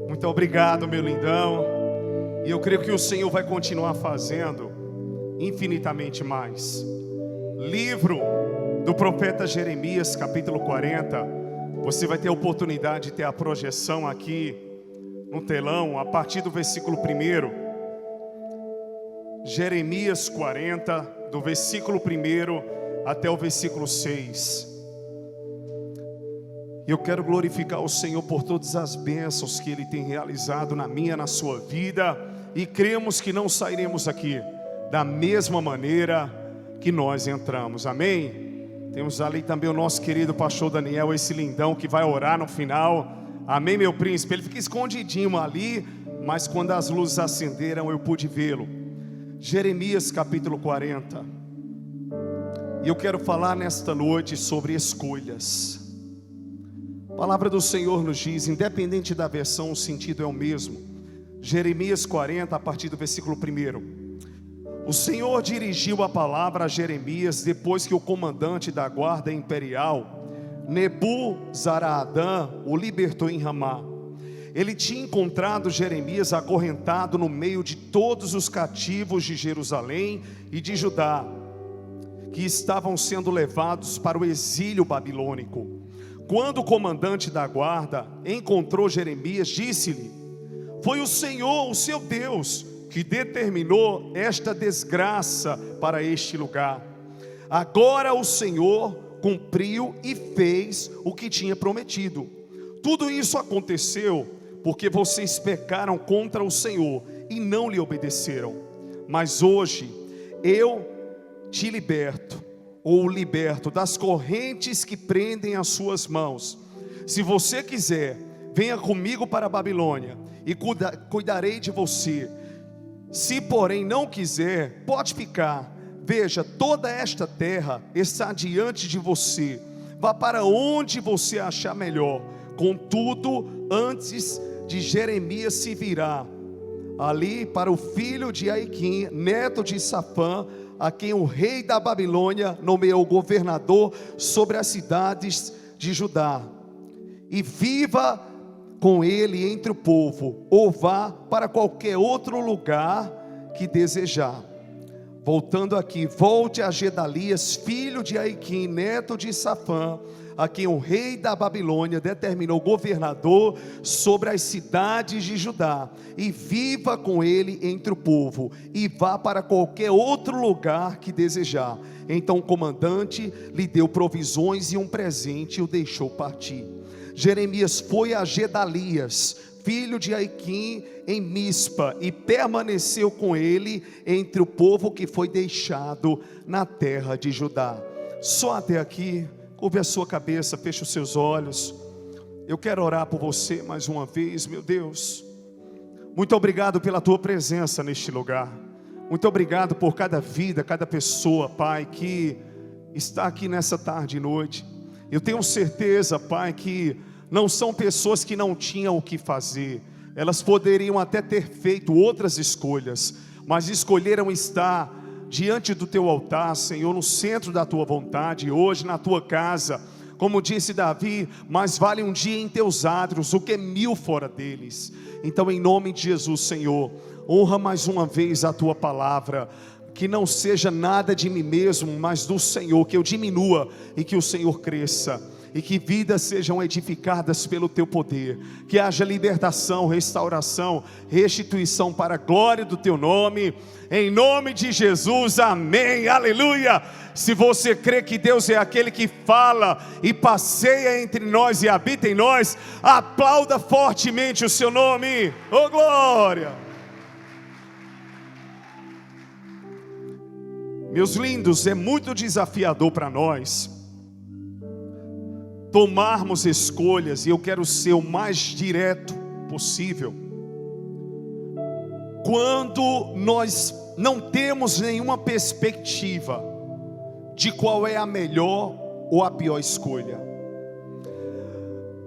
Muito obrigado, meu lindão. E eu creio que o Senhor vai continuar fazendo infinitamente mais. Livro do profeta Jeremias, capítulo 40. Você vai ter a oportunidade de ter a projeção aqui no telão, a partir do versículo 1. Jeremias 40, do versículo 1 até o versículo 6. Eu quero glorificar o Senhor por todas as bênçãos que Ele tem realizado na minha, na sua vida. E cremos que não sairemos aqui da mesma maneira que nós entramos, amém? Temos ali também o nosso querido pastor Daniel, esse lindão que vai orar no final, amém, meu príncipe? Ele fica escondidinho ali, mas quando as luzes acenderam eu pude vê-lo. Jeremias capítulo 40. E eu quero falar nesta noite sobre escolhas. A palavra do Senhor nos diz, independente da versão, o sentido é o mesmo. Jeremias 40, a partir do versículo 1. O Senhor dirigiu a palavra a Jeremias depois que o comandante da guarda imperial, Nebuzaradã, o libertou em Ramá. Ele tinha encontrado Jeremias acorrentado no meio de todos os cativos de Jerusalém e de Judá, que estavam sendo levados para o exílio babilônico. Quando o comandante da guarda encontrou Jeremias, disse-lhe: foi o Senhor, o seu Deus, que determinou esta desgraça para este lugar. Agora o Senhor cumpriu e fez o que tinha prometido. Tudo isso aconteceu porque vocês pecaram contra o Senhor e não lhe obedeceram. Mas hoje eu te liberto, ou liberto das correntes que prendem as suas mãos. Se você quiser, venha comigo para a Babilônia e cuidarei de você. Se porém não quiser, pode ficar. Veja, toda esta terra está diante de você. Vá para onde você achar melhor. Contudo, antes de Jeremias se virar ali para o filho de Aiquim, neto de Safã, a quem o rei da Babilônia nomeou governador sobre as cidades de Judá, e viva com ele entre o povo, ou vá para qualquer outro lugar que desejar. Voltando aqui, volte a Gedalias, filho de Aiquim, neto de Safã, a quem o rei da Babilônia determinou governador sobre as cidades de Judá, e viva com ele entre o povo, e vá para qualquer outro lugar que desejar. Então o comandante lhe deu provisões e um presente e o deixou partir. Jeremias foi a Gedalias, filho de Aiquim, em Mispa, e permaneceu com ele entre o povo que foi deixado na terra de Judá. Só até aqui. Curve a sua cabeça, feche os seus olhos. Eu quero orar por você mais uma vez, meu Deus. Muito obrigado pela tua presença neste lugar. Muito obrigado por cada vida, cada pessoa, Pai, que está aqui nessa tarde e noite. Eu tenho certeza, Pai, que não são pessoas que não tinham o que fazer. Elas poderiam até ter feito outras escolhas, mas escolheram estar diante do teu altar, Senhor, no centro da tua vontade, hoje na tua casa. Como disse Davi, mais vale um dia em teus átrios do que 1000 fora deles. Então, em nome de Jesus, Senhor, honra mais uma vez a tua palavra. Que não seja nada de mim mesmo, mas do Senhor, que eu diminua e que o Senhor cresça. E que vidas sejam edificadas pelo teu poder, que haja libertação, restauração, restituição para a glória do teu nome, em nome de Jesus, amém, aleluia. Se você crê que Deus é aquele que fala e passeia entre nós e habita em nós, aplauda fortemente o seu nome, oh glória. Meus lindos, é muito desafiador para nós tomarmos escolhas, e eu quero ser o mais direto possível, quando nós não temos nenhuma perspectiva de qual é a melhor ou a pior escolha.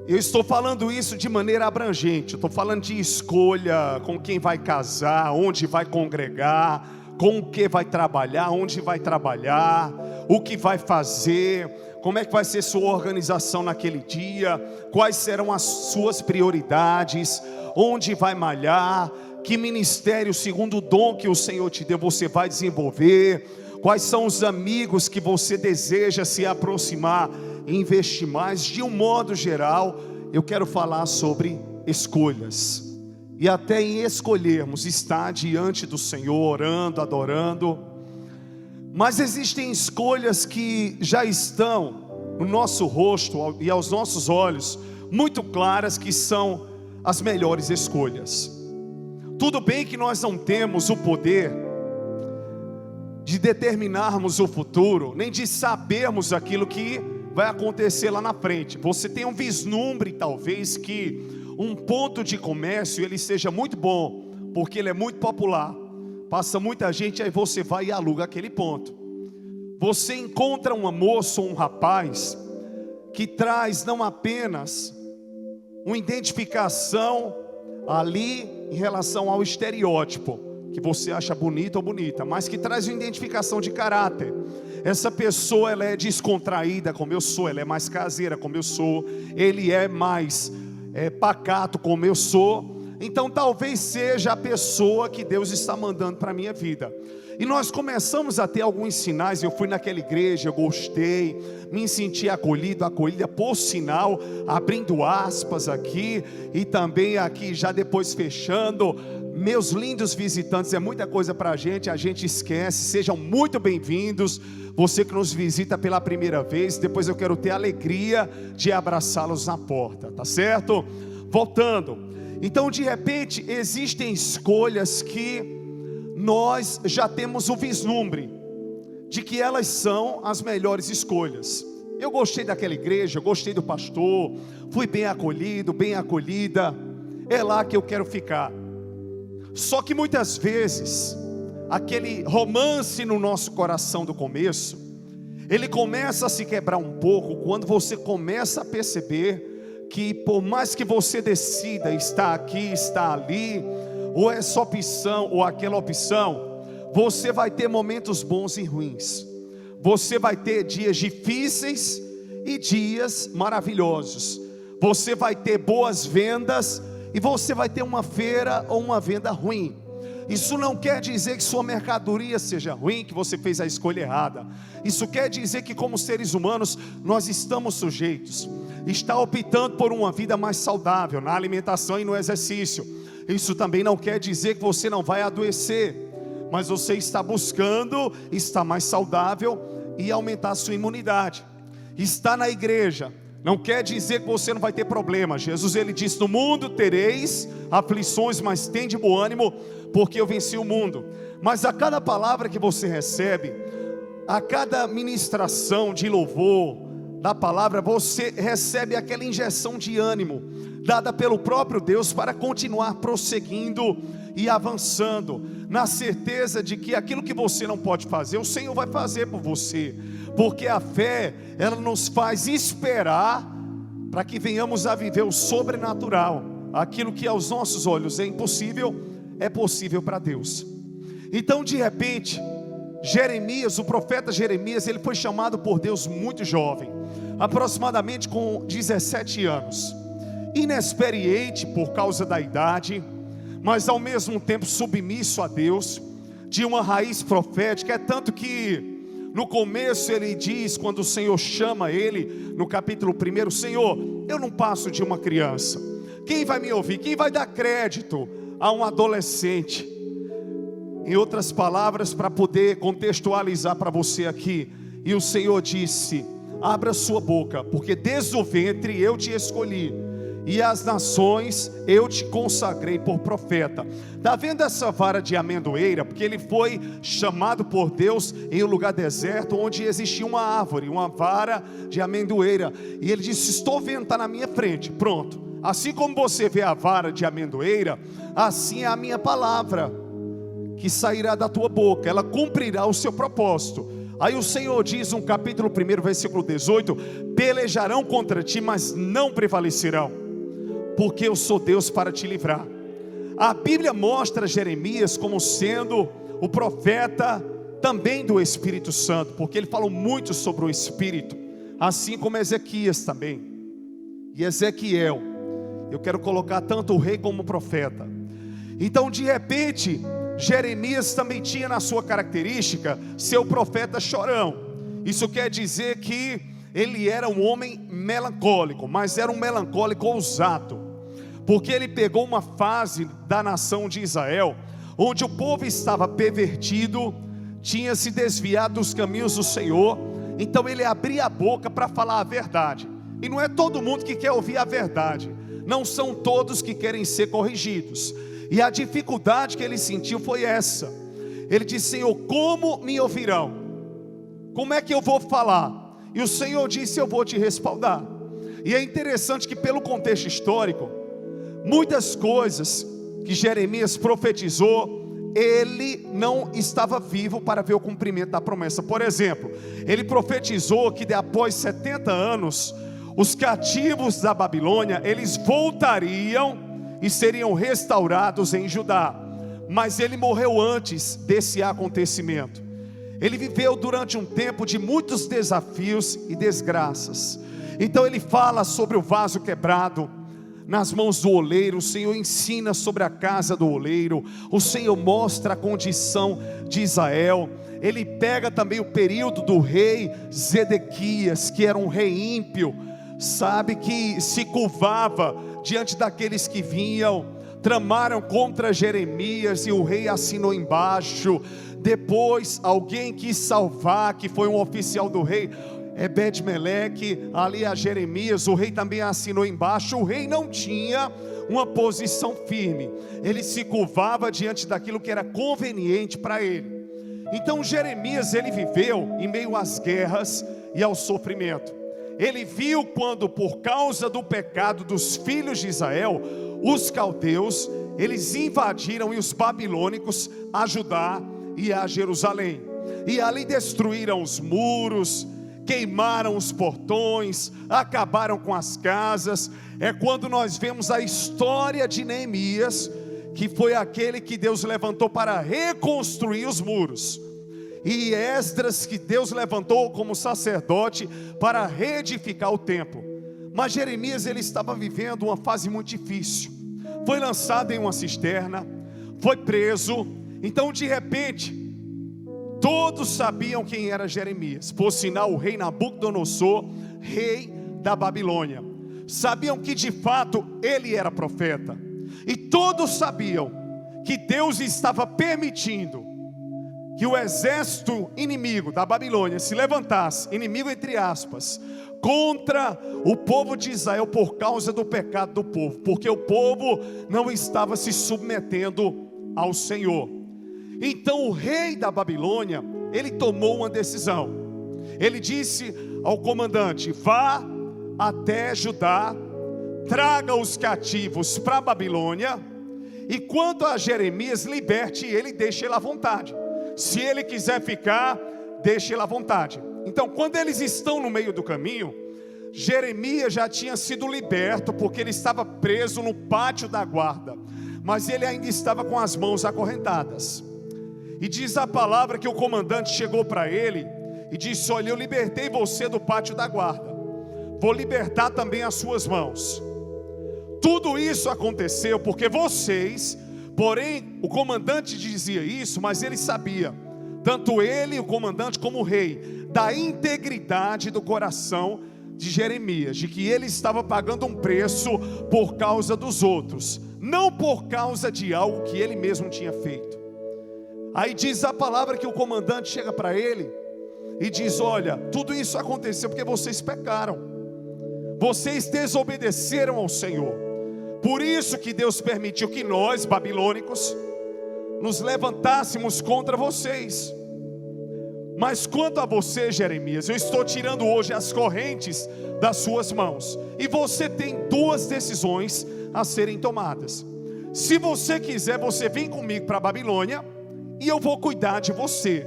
Eu estou falando isso de maneira abrangente. Eu estou falando de escolha, com quem vai casar, onde vai congregar, com o que vai trabalhar, onde vai trabalhar, o que vai fazer, como é que vai ser sua organização naquele dia, quais serão as suas prioridades. onde vai malhar, que ministério segundo o dom que o Senhor te deu você vai desenvolver, quais são os amigos que você deseja se aproximar e investir mais. De um modo geral, eu quero falar sobre escolhas. E até em escolhermos estar diante do Senhor, orando, adorando. Mas existem escolhas que já estão no nosso rosto e aos nossos olhos, muito claras, que são as melhores escolhas. Tudo bem que nós não temos o poder de determinarmos o futuro, nem de sabermos aquilo que vai acontecer lá na frente. Você tem um vislumbre, talvez, que um ponto de comércio ele seja muito bom, porque ele é muito popular, passa muita gente, aí você vai e aluga aquele ponto. Você encontra uma moça ou um rapaz que traz não apenas uma identificação ali em relação ao estereótipo que você acha bonito ou bonita, mas que traz uma identificação de caráter. Essa pessoa ela é descontraída como eu sou, ela é mais caseira como eu sou, ele é mais pacato como eu sou. Então talvez seja a pessoa que Deus está mandando para a minha vida. E nós começamos a ter alguns sinais. Eu fui naquela igreja, eu gostei, me senti acolhida por sinal, abrindo aspas aqui, e também aqui já depois fechando. Meus lindos visitantes, é muita coisa para a gente esquece. Sejam muito bem-vindos, você que nos visita pela primeira vez. Depois eu quero ter a alegria de abraçá-los na porta, tá certo? Voltando, então de repente existem escolhas que nós já temos um vislumbre de que elas são as melhores escolhas. Eu gostei daquela igreja, eu gostei do pastor, fui bem acolhido, bem acolhida, é lá que eu quero ficar. Só que muitas vezes, aquele romance no nosso coração do começo, ele começa a se quebrar um pouco, quando você começa a perceber que por mais que você decida estar aqui, estar ali, ou essa opção ou aquela opção, você vai ter momentos bons e ruins. Você vai ter dias difíceis e dias maravilhosos. Você vai ter boas vendas e você vai ter uma feira ou uma venda ruim. Isso não quer dizer que sua mercadoria seja ruim, que você fez a escolha errada. Isso quer dizer que como seres humanos nós estamos sujeitos, está optando por uma vida mais saudável na alimentação e no exercício. Isso também não quer dizer que você não vai adoecer, mas você está buscando estar mais saudável e aumentar a sua imunidade. Está na igreja não quer dizer que você não vai ter problema. Jesus ele disse: no mundo tereis aflições, mas tem de bom ânimo, porque eu venci o mundo. Mas a cada palavra que você recebe, a cada ministração de louvor da palavra, você recebe aquela injeção de ânimo, dada pelo próprio Deus, para continuar prosseguindo e avançando, na certeza de que aquilo que você não pode fazer, o Senhor vai fazer por você. Porque a fé, ela nos faz esperar, para que venhamos a viver o sobrenatural. Aquilo que aos nossos olhos é impossível, é possível para Deus. Então de repente, Jeremias, o profeta Jeremias, ele foi chamado por Deus muito jovem, aproximadamente com 17 anos, inexperiente por causa da idade, mas ao mesmo tempo submisso a Deus, de uma raiz profética. É tanto que no começo ele diz, quando o Senhor chama ele, no capítulo 1, Senhor, eu não passo de uma criança, quem vai me ouvir? Quem vai dar crédito a um adolescente? Em outras palavras, para poder contextualizar para você aqui, e o Senhor disse: abra sua boca, porque desde o ventre eu te escolhi, e as nações eu te consagrei por profeta. Está vendo essa vara de amendoeira? Porque ele foi chamado por Deus em um lugar deserto, onde existia uma árvore, uma vara de amendoeira, e ele disse: estou vendo, está na minha frente, pronto. Assim como você vê a vara de amendoeira, assim é a minha palavra que sairá da tua boca, ela cumprirá o seu propósito. Aí o Senhor diz no capítulo 1, versículo 18: pelejarão contra ti, mas não prevalecerão, porque eu sou Deus para te livrar. A Bíblia mostra Jeremias como sendo o profeta também do Espírito Santo, porque ele falou muito sobre o Espírito, assim como Ezequias também, e Ezequiel. Eu quero colocar tanto o rei como o profeta. Então, de repente, Jeremias também tinha na sua característica ser o profeta chorão. Isso quer dizer que ele era um homem melancólico, mas era um melancólico ousado, porque ele pegou uma fase da nação de Israel, onde o povo estava pervertido, tinha se desviado dos caminhos do Senhor. Então ele abria a boca para falar a verdade, e não é todo mundo que quer ouvir a verdade, não são todos que querem ser corrigidos. E a dificuldade que ele sentiu foi essa. Ele disse: Senhor, como me ouvirão? Como é que eu vou falar? E o Senhor disse: eu vou te respaldar. E é interessante que, pelo contexto histórico, muitas coisas que Jeremias profetizou, ele não estava vivo para ver o cumprimento da promessa. Por exemplo, ele profetizou que após 70 anos, os cativos da Babilônia, eles voltariam e seriam restaurados em Judá. Mas ele morreu antes desse acontecimento. Ele viveu durante um tempo de muitos desafios e desgraças. Então ele fala sobre o vaso quebrado nas mãos do oleiro. O Senhor ensina sobre a casa do oleiro. O Senhor mostra a condição de Israel. Ele pega também o período do rei Zedequias, que era um rei ímpio, sabe, que se curvava diante daqueles que vinham, tramaram contra Jeremias, e o rei assinou embaixo. Depois alguém quis salvar, que foi um oficial do rei, Ebed-Meleque, ali a Jeremias, o rei também assinou embaixo. O rei não tinha uma posição firme, ele se curvava diante daquilo que era conveniente para ele. Então Jeremias, ele viveu em meio às guerras e ao sofrimento. Ele viu quando, por causa do pecado dos filhos de Israel, os caldeus, eles invadiram, e os babilônicos, a Judá e a Jerusalém. E ali destruíram os muros, queimaram os portões, acabaram com as casas. É quando nós vemos a história de Neemias, que foi aquele que Deus levantou para reconstruir os muros, e Esdras, que Deus levantou como sacerdote para reedificar o templo. Mas Jeremias, ele estava vivendo uma fase muito difícil. Foi lançado em uma cisterna, foi preso. Então, de repente, todos sabiam quem era Jeremias, por sinal o rei Nabucodonosor, rei da Babilônia. Sabiam que de fato ele era profeta, e todos sabiam que Deus estava permitindo que o exército inimigo da Babilônia se levantasse, inimigo entre aspas, contra o povo de Israel, por causa do pecado do povo, porque o povo não estava se submetendo ao Senhor. Então o rei da Babilônia, ele tomou uma decisão. Ele disse ao comandante: vá até Judá, traga os cativos para a Babilônia, e quanto a Jeremias, liberte ele e deixe ele à vontade. Se ele quiser ficar, deixe ele à vontade. Então, quando eles estão no meio do caminho, Jeremias já tinha sido liberto, porque ele estava preso no pátio da guarda, mas ele ainda estava com as mãos acorrentadas. E diz a palavra que o comandante chegou para ele e disse: olha, eu libertei você do pátio da guarda, vou libertar também as suas mãos. Tudo isso aconteceu porque vocês... Porém, o comandante dizia isso, mas ele sabia, tanto ele, o comandante, como o rei, da integridade do coração de Jeremias, de que ele estava pagando um preço por causa dos outros, não por causa de algo que ele mesmo tinha feito. Aí diz a palavra que o comandante chega para ele e diz: olha, tudo isso aconteceu porque vocês pecaram, vocês desobedeceram ao Senhor. Por isso que Deus permitiu que nós, babilônicos, nos levantássemos contra vocês. Mas quanto a você, Jeremias, eu estou tirando hoje as correntes das suas mãos, e você tem duas decisões a serem tomadas. Se você quiser, você vem comigo para a Babilônia, e eu vou cuidar de você.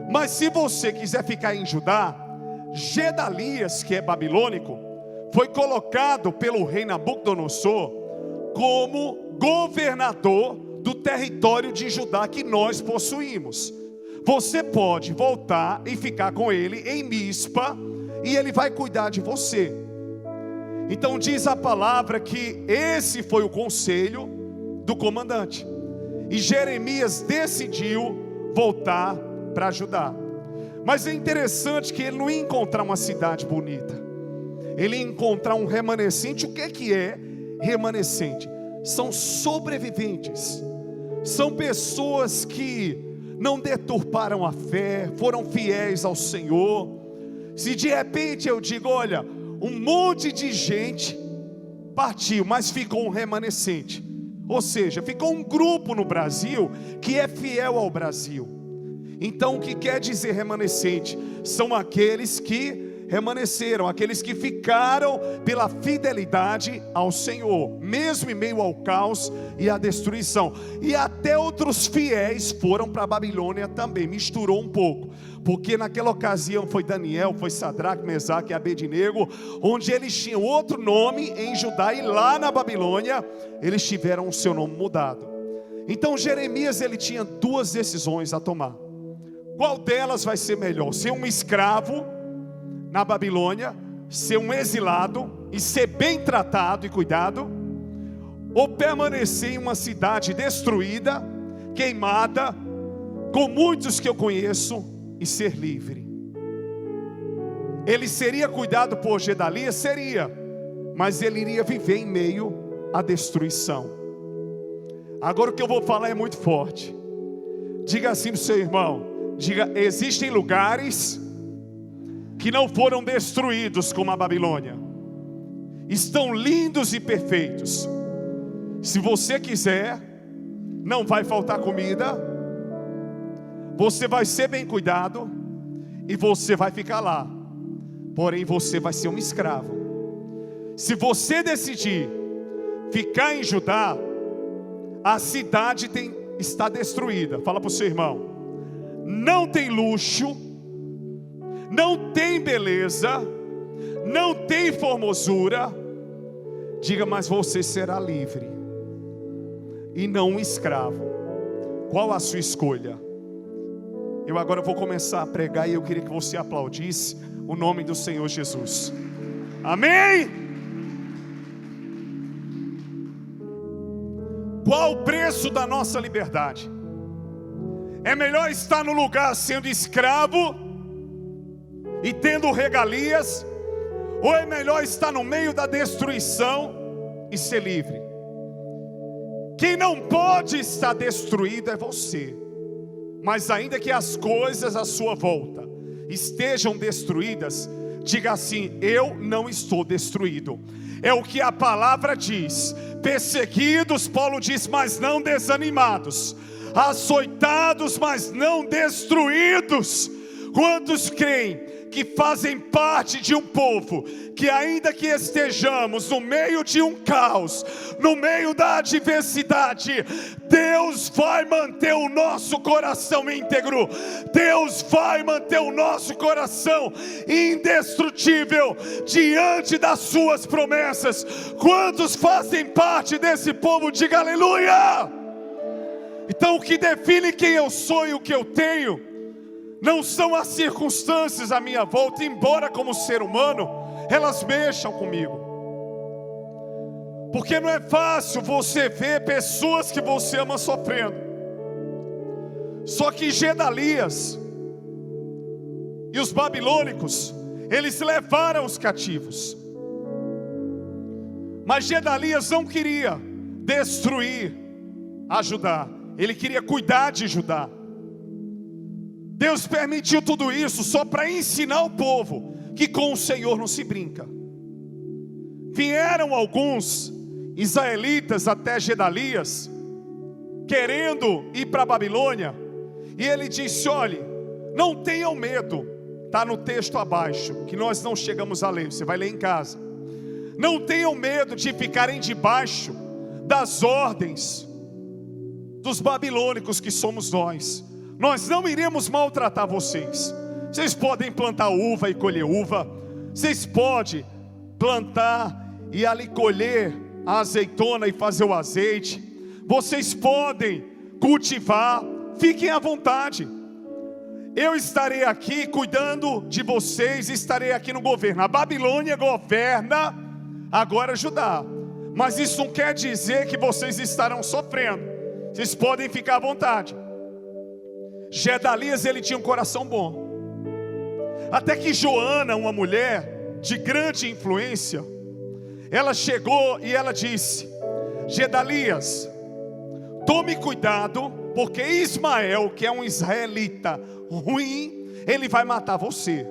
Mas se você quiser ficar em Judá, Gedalias, que é babilônico, foi colocado pelo rei Nabucodonosor como governador do território de Judá que nós possuímos. Você pode voltar e ficar com ele em Mispa, e ele vai cuidar de você. Então diz a palavra que esse foi o conselho do comandante. E Jeremias decidiu voltar para Judá. Mas é interessante que ele não ia encontrar uma cidade bonita. Ele ia encontrar um remanescente. O que é remanescente? São sobreviventes. São pessoas que não deturparam a fé, foram fiéis ao Senhor. Se de repente eu digo, olha, um monte de gente partiu, mas ficou um remanescente. Ou seja, ficou um grupo no Brasil que é fiel ao Brasil. Então o que quer dizer remanescente? São aqueles que remanesceram, aqueles que ficaram pela fidelidade ao Senhor, mesmo em meio ao caos e à destruição. E até outros fiéis foram para a Babilônia também, misturou um pouco. Porque naquela ocasião foi Daniel, foi Sadraque, Mesaque e Abednego, onde eles tinham outro nome em Judá, e lá na Babilônia eles tiveram o seu nome mudado. Então Jeremias, ele tinha duas decisões a tomar. Qual delas vai ser melhor? Ser um escravo na Babilônia, ser um exilado e ser bem tratado e cuidado, ou permanecer em uma cidade destruída, queimada, com muitos que eu conheço, e ser livre? Ele seria cuidado por Gedalias? Seria, mas ele iria viver em meio à destruição. Agora o que eu vou falar é muito forte. Diga assim para o seu irmão, diga: existem lugares que não foram destruídos como a Babilônia, estão lindos e perfeitos. Se você quiser, não vai faltar comida, você vai ser bem cuidado e você vai ficar lá. Porém você vai ser um escravo. Se você decidir ficar em Judá, a cidade está destruída. Fala para o seu irmão: não tem luxo, não tem beleza, não tem formosura. Diga: mas você será livre e não um escravo. Qual a sua escolha? Eu agora vou começar a pregar e eu queria que você aplaudisse o nome do Senhor Jesus. Amém? Qual o preço da nossa liberdade? É melhor estar no lugar sendo escravo e tendo regalias, ou é melhor estar no meio da destruição e ser livre? Quem não pode estar destruído é você. Mas ainda que as coisas à sua volta estejam destruídas, diga assim: eu não estou destruído. É o que a palavra diz. Perseguidos, Paulo diz, mas não desanimados. Açoitados, mas não destruídos. Quantos creem que fazem parte de um povo que, ainda que estejamos no meio de um caos, no meio da adversidade, Deus vai manter o nosso coração íntegro, Deus vai manter o nosso coração indestrutível diante das suas promessas? Quantos fazem parte desse povo? Diga aleluia! Então o que define quem eu sou e o que eu tenho não são as circunstâncias à minha volta, embora como ser humano elas mexam comigo. Porque não é fácil você ver pessoas que você ama sofrendo. Só que Gedalias e os babilônicos, eles levaram os cativos. Mas Gedalias não queria destruir a Judá, ele queria cuidar de Judá. Deus permitiu tudo isso só para ensinar o povo que com o Senhor não se brinca. Vieram alguns israelitas até Gedalias, querendo ir para a Babilônia, e ele disse: olhe, não tenham medo. Está no texto abaixo, que nós não chegamos a ler, você vai ler em casa. Não tenham medo de ficarem debaixo das ordens dos babilônicos que somos nós. Nós não iremos maltratar vocês. Vocês podem plantar uva e colher uva. Vocês podem plantar e ali colher a azeitona e fazer o azeite. Vocês podem cultivar. Fiquem à vontade. Eu estarei aqui cuidando de vocês. Estarei aqui no governo. A Babilônia governa agora Judá. Mas isso não quer dizer que vocês estarão sofrendo. Vocês podem ficar à vontade. Gedalias, ele tinha um coração bom. Até que Joana, uma mulher de grande influência, ela chegou e ela disse: Gedalias, tome cuidado, porque Ismael, que é um israelita ruim, ele vai matar você.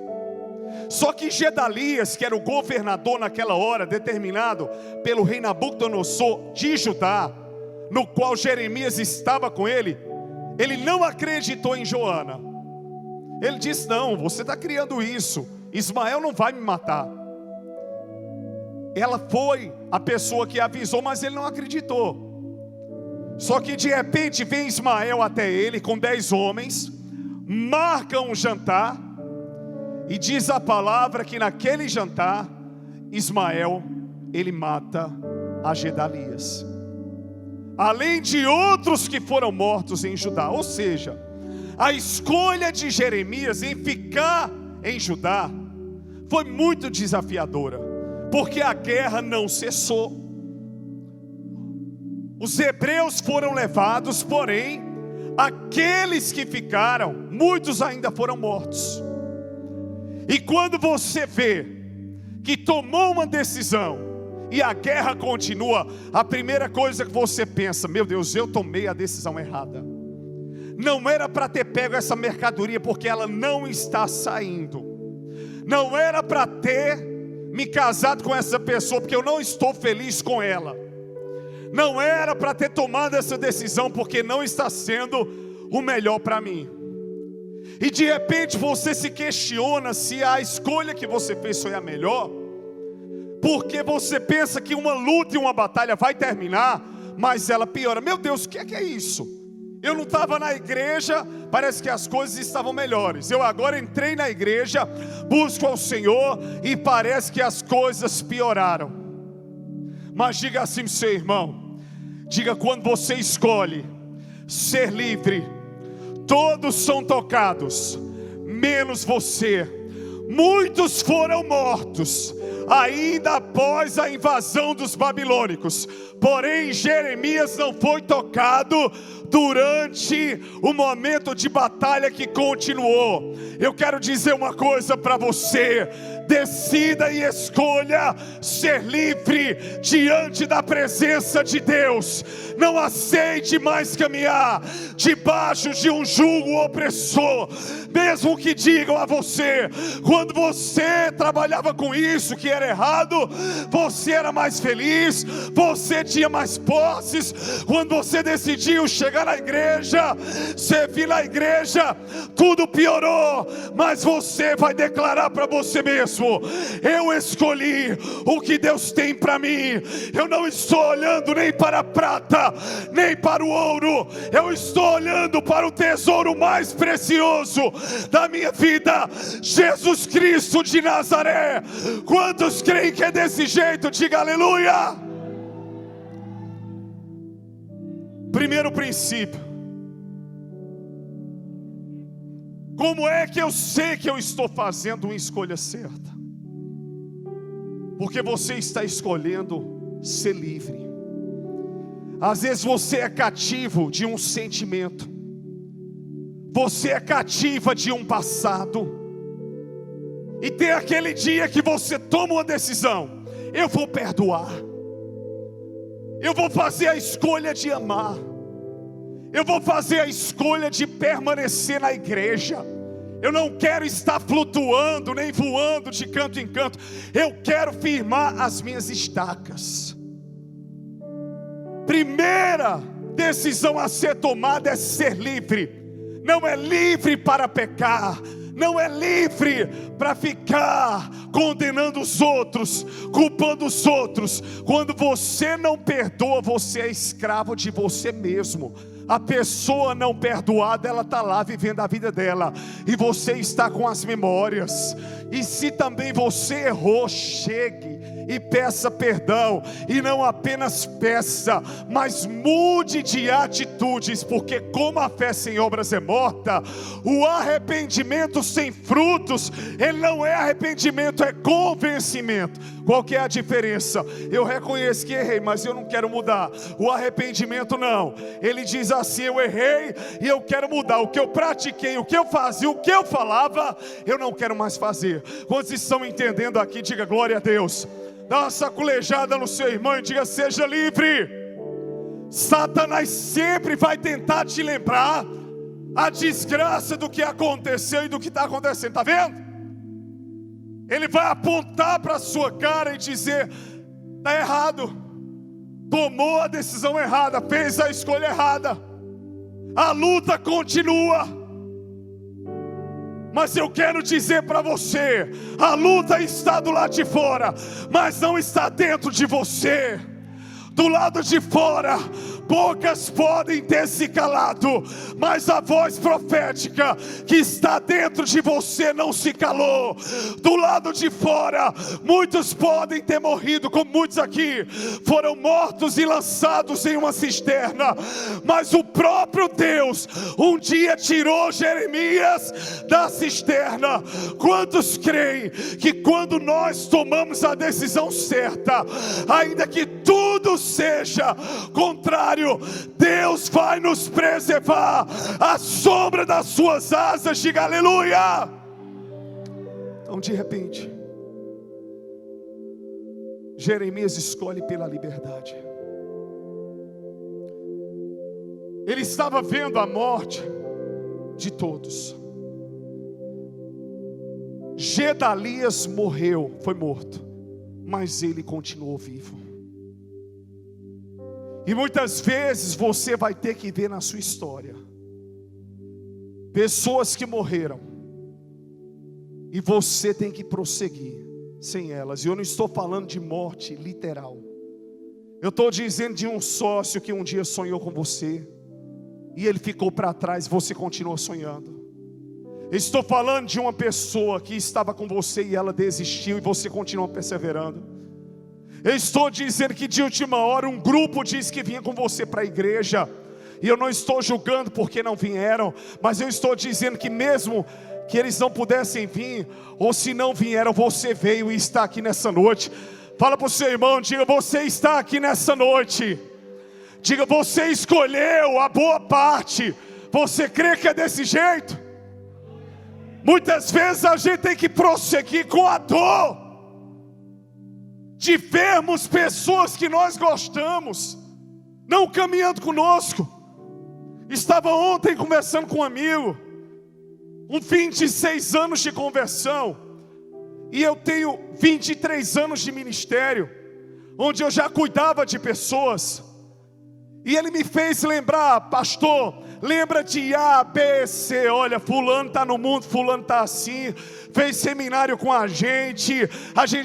Só que Gedalias, que era o governador naquela hora, determinado pelo rei Nabucodonosor de Judá, no qual Jeremias estava com ele não acreditou em Joana. Ele disse: não, você está criando isso, Ismael não vai me matar. Ela foi a pessoa que avisou, mas ele não acreditou. Só que de repente vem Ismael até ele com 10 homens, marcam um jantar, e diz a palavra que naquele jantar, Ismael, ele mata a Gedalias, além de outros que foram mortos em Judá. Ou seja, a escolha de Jeremias em ficar em Judá foi muito desafiadora, porque a guerra não cessou. Os hebreus foram levados, porém, aqueles que ficaram, muitos ainda foram mortos. E quando você vê que tomou uma decisão e a guerra continua, a primeira coisa que você pensa: meu Deus, eu tomei a decisão errada. Não era para ter pego essa mercadoria, porque ela não está saindo. Não era para ter me casado com essa pessoa, porque eu não estou feliz com ela. Não era para ter tomado essa decisão, porque não está sendo o melhor para mim. E de repente você se questiona se a escolha que você fez foi a melhor, porque você pensa que uma luta e uma batalha vai terminar, mas ela piora. Meu Deus, o que é isso? Eu não estava na igreja, parece que as coisas estavam melhores. Eu agora entrei na igreja, busco ao Senhor e parece que as coisas pioraram. Mas diga assim para o seu irmão, diga: quando você escolhe ser livre, todos são tocados, menos você. Muitos foram mortos, ainda após a invasão dos babilônicos. Porém, Jeremias não foi tocado durante o momento de batalha que continuou. Eu quero dizer uma coisa para você: decida e escolha ser livre diante da presença de Deus. Não aceite mais caminhar debaixo de um jugo opressor. Mesmo que digam a você, quando você trabalhava com isso que era errado, você era mais feliz, você tinha mais posses. Quando você decidiu chegar na igreja, servir na igreja, tudo piorou. Mas você vai declarar para você mesmo: eu escolhi o que Deus tem para mim. Eu não estou olhando nem para a prata, nem para o ouro. Eu estou olhando para o tesouro mais precioso da minha vida, Jesus Cristo de Nazaré. Quantos creem que é desse jeito? Diga aleluia. Primeiro princípio: como é que eu sei que eu estou fazendo uma escolha certa? Porque você está escolhendo ser livre. Às vezes você é cativo de um sentimento, você é cativa de um passado, e tem aquele dia que você toma uma decisão: eu vou perdoar, eu vou fazer a escolha de amar, eu vou fazer a escolha de permanecer na igreja. Eu não quero estar flutuando, nem voando de canto em canto. Eu quero firmar as minhas estacas. Primeira decisão a ser tomada é ser livre. Não é livre para pecar, não é livre para ficar condenando os outros, culpando os outros. Quando você não perdoa, você é escravo de você mesmo. A pessoa não perdoada, ela está lá vivendo a vida dela, e você está com as memórias. E se também você errou, chegue e peça perdão, e não apenas peça, mas mude de atitudes, porque como a fé sem obras é morta, o arrependimento sem frutos, ele não é arrependimento, é convencimento. Qual que é a diferença? Eu reconheço que errei, mas eu não quero mudar. O arrependimento não, ele diz assim: eu errei e eu quero mudar. O que eu pratiquei, o que eu fazia, o que eu falava, eu não quero mais fazer. Quantos estão entendendo aqui? Diga glória a Deus. Dá uma saculejada no seu irmão e diga: seja livre. Satanás sempre vai tentar te lembrar a desgraça do que aconteceu e do que está acontecendo. Está vendo? Ele vai apontar para a sua cara e dizer: está errado, tomou a decisão errada, fez a escolha errada. A luta continua. Mas eu quero dizer para você: a luta está do lado de fora, mas não está dentro de você. Do lado de fora, bocas podem ter se calado, mas a voz profética que está dentro de você não se calou. Do lado de fora, muitos podem ter morrido, como muitos aqui foram mortos e lançados em uma cisterna, mas o próprio Deus um dia tirou Jeremias da cisterna. Quantos creem que quando nós tomamos a decisão certa, ainda que tudo seja contrário, Deus vai nos preservar à sombra das suas asas? Diga aleluia. Então, de repente, Jeremias escolhe pela liberdade. Ele estava vendo a morte de todos. Gedalias morreu, foi morto, mas ele continuou vivo. E muitas vezes você vai ter que ver na sua história pessoas que morreram, e você tem que prosseguir sem elas. E eu não estou falando de morte literal. Eu estou dizendo de um sócio que um dia sonhou com você e ele ficou para trás, você continuou sonhando. Estou falando de uma pessoa que estava com você e ela desistiu e você continuou perseverando. Eu estou dizendo que de última hora um grupo disse que vinha com você para a igreja, e eu não estou julgando porque não vieram, mas eu estou dizendo que mesmo que eles não pudessem vir, ou se não vieram, você veio e está aqui nessa noite. Fala para o seu irmão, diga: você está aqui nessa noite. Diga: você escolheu a boa parte. Você crê que é desse jeito? Muitas vezes a gente tem que prosseguir com a dor de vermos pessoas que nós gostamos não caminhando conosco. Estava ontem conversando com um amigo, com 26 anos de conversão, e eu tenho 23 anos de ministério, onde eu já cuidava de pessoas. E ele me fez lembrar: pastor, lembra de A, B, C, olha, fulano está no mundo, fulano está assim, fez seminário com a gente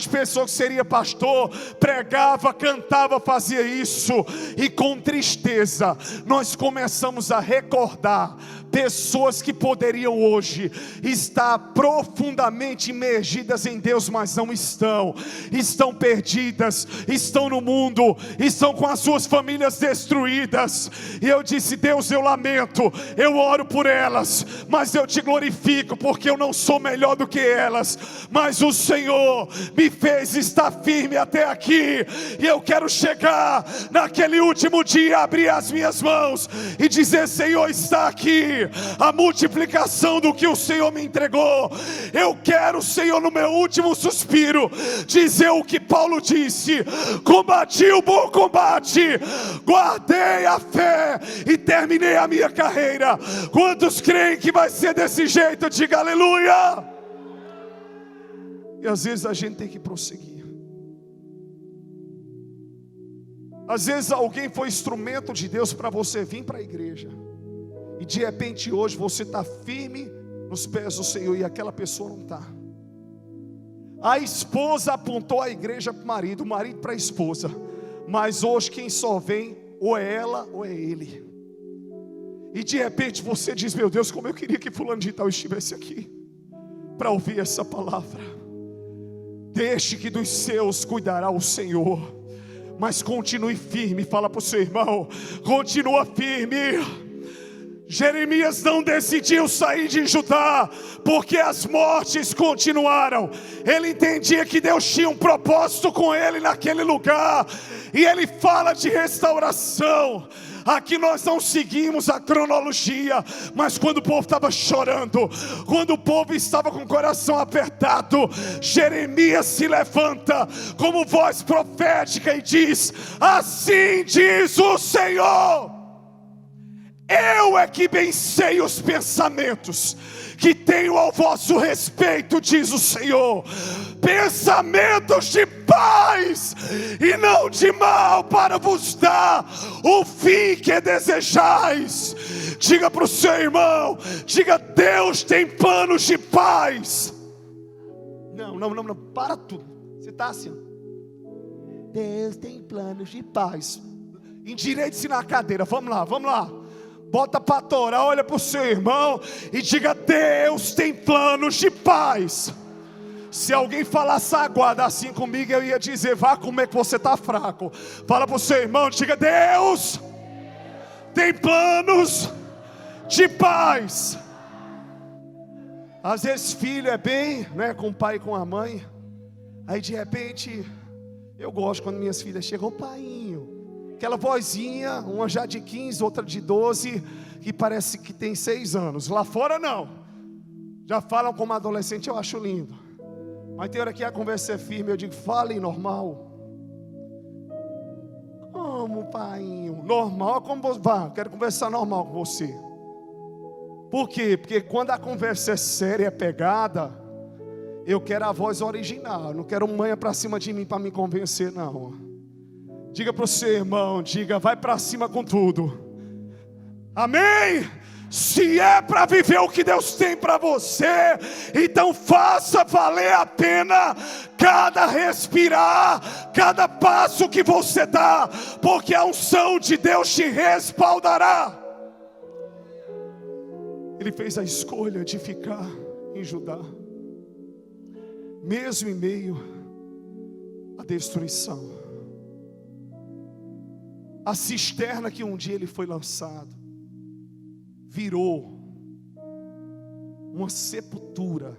pensou que seria pastor, pregava, cantava, fazia isso, e com tristeza nós começamos a recordar pessoas que poderiam hoje estar profundamente imergidas em Deus, mas não estão, estão perdidas, estão no mundo, estão com as suas famílias destruídas. E eu disse: Deus, eu lamento, eu oro por elas, mas eu te glorifico, porque eu não sou melhor do que elas, mas o Senhor me fez estar firme até aqui, e eu quero chegar naquele último dia, abrir as minhas mãos e dizer: Senhor, está aqui a multiplicação do que o Senhor me entregou. Eu quero, Senhor, no meu último suspiro, dizer o que Paulo disse: combati o bom combate, guardei a fé e terminei a minha carreira. Quantos creem que vai ser desse jeito? Diga aleluia. E às vezes a gente tem que prosseguir. Às vezes alguém foi instrumento de Deus para você vir para a igreja, e de repente hoje você está firme nos pés do Senhor, e aquela pessoa não está. A esposa apontou a igreja para o marido para a esposa, mas hoje quem só vem ou é ela ou é ele. E de repente você diz: meu Deus, como eu queria que fulano de tal estivesse aqui para ouvir essa palavra. Deixe que dos seus cuidará o Senhor. Mas continue firme. Fala para o seu irmão: continua firme. Jeremias não decidiu sair de Judá porque as mortes continuaram. Ele entendia que Deus tinha um propósito com ele naquele lugar. E ele fala de restauração. Aqui nós não seguimos a cronologia, mas quando o povo estava chorando, quando o povo estava com o coração apertado, Jeremias se levanta como voz profética e diz: assim diz o Senhor, eu é que bem sei os pensamentos que tenho ao vosso respeito, diz o Senhor, pensamentos de paz e não de mal, para vos dar o fim que desejais. Diga para o seu irmão, diga: Deus tem planos de paz. Não, para tudo. Você está assim, Deus tem planos de paz. Endireite-se na cadeira, vamos lá. Bota para torar, olha para o seu irmão e diga: Deus tem planos de paz. Se alguém falasse aguarda assim comigo, eu ia dizer: vá comer que você está fraco. Fala para o seu irmão, diga: Deus tem planos de paz. Às vezes filho é bem, né, com o pai e com a mãe. Aí de repente, eu gosto quando minhas filhas chegam: painho. Aquela vozinha, uma já de 15, outra de 12, que parece que tem 6 anos. Lá fora não, já falam como adolescente, eu acho lindo. Mas tem hora que a conversa é firme, eu digo: fale normal. Como, painho? Normal, como você vai? Quero conversar normal com você. Por quê? Porque quando a conversa é séria, é pegada, eu quero a voz original. Eu não quero manha pra cima de mim para me convencer, não. Diga para o seu irmão, diga: vai para cima com tudo. Amém? Se é para viver o que Deus tem para você, então faça valer a pena cada respirar, cada passo que você dá, porque a unção de Deus te respaldará. Ele fez a escolha de ficar em Judá, mesmo em meio à destruição. A cisterna que um dia ele foi lançado virou uma sepultura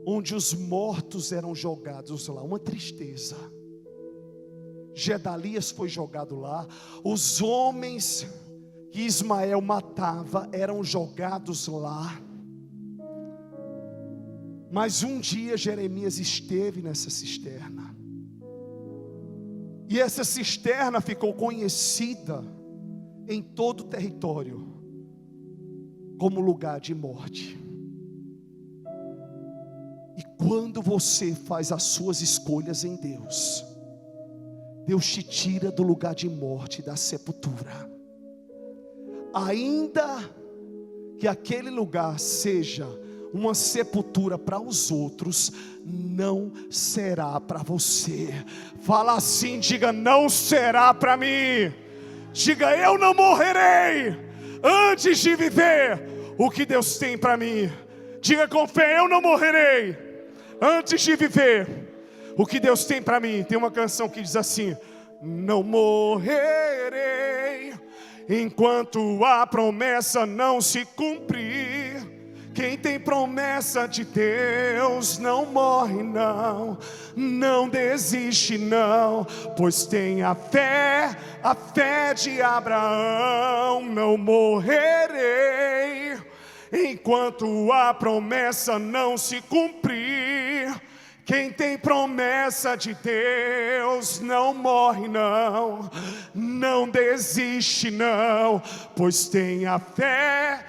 onde os mortos eram jogados lá. Uma tristeza. Gedalias foi jogado lá. Os homens que Ismael matava eram jogados lá. Mas um dia Jeremias esteve nessa cisterna. E essa cisterna ficou conhecida em todo o território como lugar de morte. E quando você faz as suas escolhas em Deus, Deus te tira do lugar de morte, da sepultura. Ainda que aquele lugar seja uma sepultura para os outros, não será para você. Fala assim, diga: não será para mim. Diga: eu não morrerei antes de viver o que Deus tem para mim. Diga com fé: eu não morrerei antes de viver o que Deus tem para mim. Tem uma canção que diz assim: não morrerei enquanto a promessa não se cumprir. Quem tem promessa de Deus não morre não, não desiste não, pois tem a fé de Abraão. Não morrerei enquanto a promessa não se cumprir. Quem tem promessa de Deus não morre não, não desiste não, pois tem a fé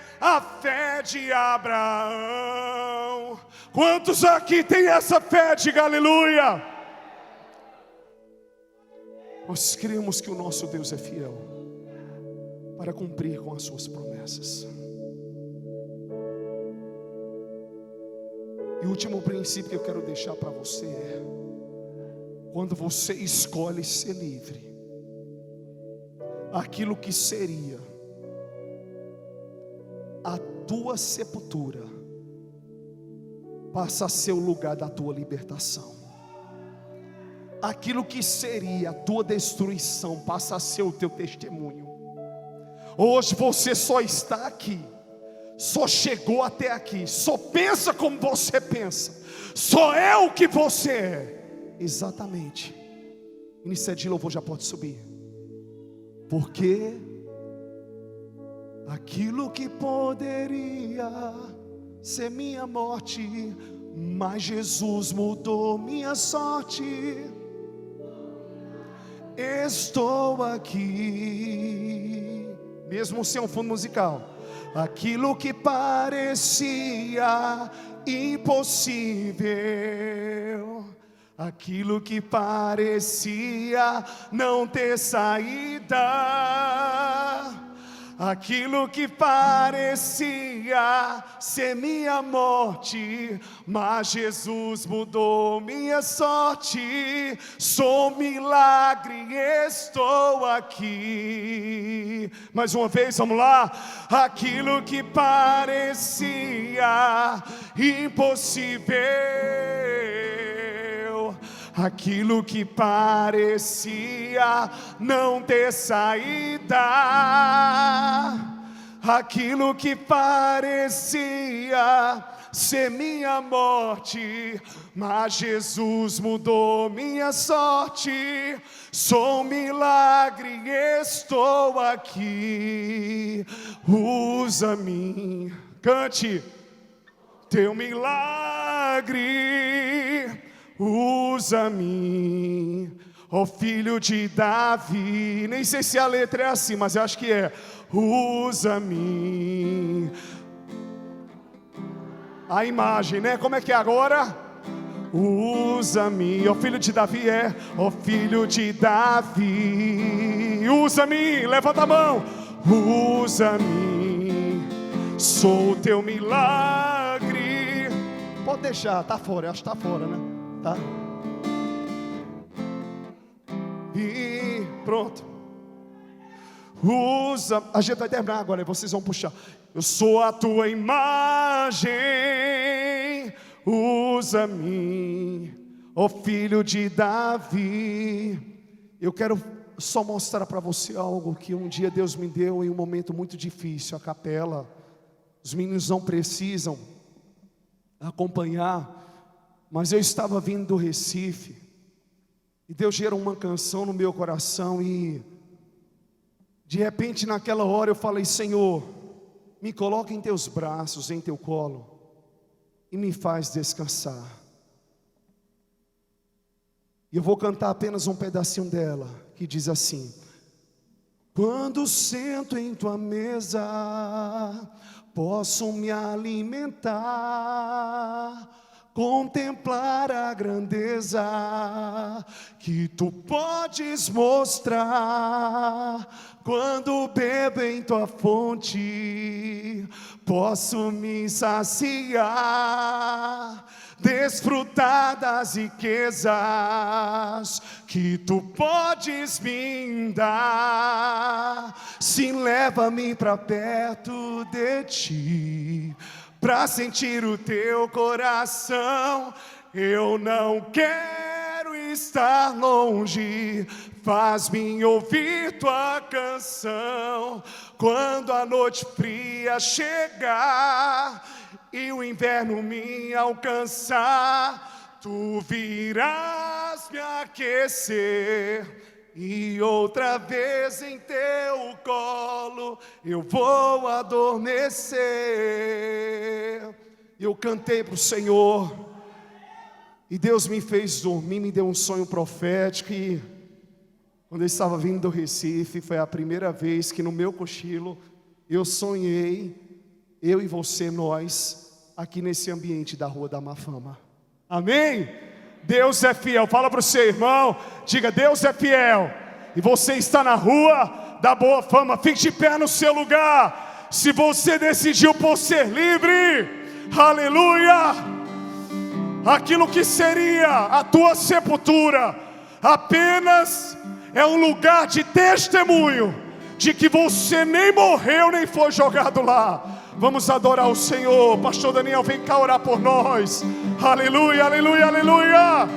de Abraão. Quantos aqui tem essa fé? Diga aleluia. Nós cremos que o nosso Deus é fiel para cumprir com as suas promessas. E o último princípio que eu quero deixar para você é: quando você escolhe ser livre, aquilo que seria a tua sepultura passa a ser o lugar da tua libertação. aquilo que seria a tua destruição passa a ser o teu testemunho. Hoje você só está aqui, só chegou até aqui, só pensa como você pensa, só é o que você é. Exatamente. Início de louvor, já pode subir. Porque aquilo que poderia ser minha morte, mas Jesus mudou minha sorte. Estou aqui, mesmo sem um fundo musical. Aquilo que parecia impossível, aquilo que parecia não ter saída, aquilo que parecia ser minha morte, mas Jesus mudou minha sorte. Sou milagre, estou aqui. Mais uma vez, vamos lá. Aquilo que parecia impossível, aquilo que parecia não ter saída, aquilo que parecia ser minha morte, mas Jesus mudou minha sorte. Sou um milagre, estou aqui. Usa-me, cante. Teu milagre, usa-me, ó filho de Davi. Nem sei se a letra é assim, mas eu acho que é. Usa-me. A imagem, né? Como é que é agora? Usa-me, ó filho de Davi, é. Ó filho de Davi, usa-me, levanta a mão. Usa-me, sou o teu milagre. Pode deixar, tá fora, eu acho que tá fora, né? Tá? E pronto. Usa, a gente vai terminar agora, vocês vão puxar. Eu sou a tua imagem, usa-me, ó filho de Davi. Eu quero só mostrar para você algo que um dia Deus me deu em um momento muito difícil. A capela, os meninos não precisam acompanhar, mas eu estava vindo do Recife, e Deus gerou uma canção no meu coração, e de repente naquela hora eu falei: Senhor, me coloca em teus braços, em teu colo, e me faz descansar. E eu vou cantar apenas um pedacinho dela, que diz assim: quando sento em tua mesa, posso me alimentar, contemplar a grandeza que tu podes mostrar. Quando bebo em tua fonte, posso me saciar, desfrutar das riquezas que tu podes me dar. Sim, leva-me para perto de ti, para sentir o teu coração. Eu não quero estar longe, faz-me ouvir tua canção. Quando a noite fria chegar e o inverno me alcançar, tu virás me aquecer, e outra vez em teu colo eu vou adormecer. Eu cantei para o Senhor, e Deus me fez dormir, me deu um sonho profético. E quando eu estava vindo do Recife, foi a primeira vez que no meu cochilo eu sonhei, eu e você, nós, aqui nesse ambiente da Rua da Má Fama. Amém? Deus é fiel. Fala para o seu irmão, diga: Deus é fiel. E você está na Rua da Boa Fama. Fique de pé no seu lugar. Se você decidiu por ser livre, aleluia. Aquilo que seria a tua sepultura apenas é um lugar de testemunho de que você nem morreu, nem foi jogado lá. Vamos adorar o Senhor. Pastor Daniel, vem cá orar por nós. Aleluia, aleluia, aleluia.